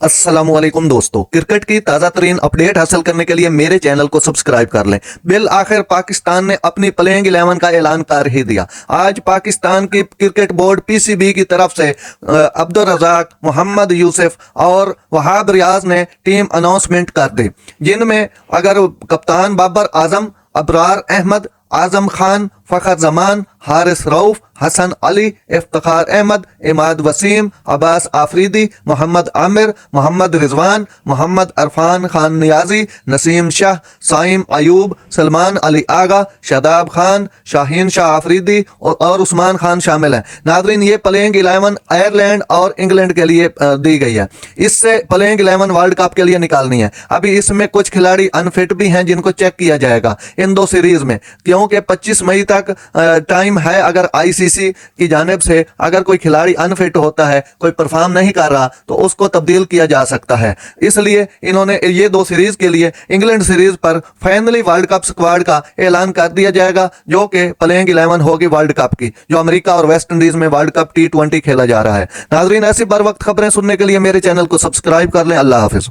अस्सलाम वालेकुम दोस्तों, क्रिकेट की ताज़ा तरीन अपडेट हासिल करने के लिए मेरे चैनल को सब्सक्राइब कर लें। बिल आखिर पाकिस्तान ने अपनी प्लेइंग 11 का ऐलान कर ही दिया। आज पाकिस्तान की क्रिकेट बोर्ड पीसीबी की तरफ से अब्दुल रज़ाक, मोहम्मद यूसुफ और वहाब रियाज ने टीम अनाउंसमेंट कर दी, जिनमें अगर कप्तान बाबर आजम, अबरार अहमद, आजम खान, फखर जमान, हारिस रऊफ, हसन अली, इफ्तिखार अहमद, इमाद वसीम, अब्बास आफरीदी, मोहम्मद आमिर, मोहम्मद रिजवान, मोहम्मद अरफान खान नियाजी, नसीम शाह, साइम अयूब, सलमान अली आगा, शादाब खान, शाहीन शाह आफरीदी और उस्मान खान शामिल हैं। नादरीन, ये प्लेइंग 11 आयरलैंड और इंग्लैंड के लिए दी गई है। इससे प्लेइंग 11 वर्ल्ड कप के लिए निकालनी है। अभी इसमें कुछ खिलाड़ी अनफिट भी हैं जिनको चेक किया जाएगा इन दो सीरीज में, क्योंकि 25 मई तक टाइम है। अगर आईसीसी की जानिब से अगर कोई खिलाड़ी अनफिट होता है, कोई परफॉर्म नहीं कर रहा, तो उसको तब्दील किया जा सकता है। इसलिए इन्होंने ये दो सीरीज के लिए इंग्लैंड सीरीज पर फाइनली वर्ल्ड कप स्क्वाड का ऐलान कर दिया जाएगा, जो कि प्लेइंग 11 होगी वर्ल्ड कप की, जो अमेरिका और वेस्ट इंडीज में वर्ल्ड कप T20 खेला जा रहा है। नाजरीन, ऐसी बर वक्त खबरें सुनने के लिए मेरे चैनल को सब्सक्राइब कर लें। अल्लाह हाफिज।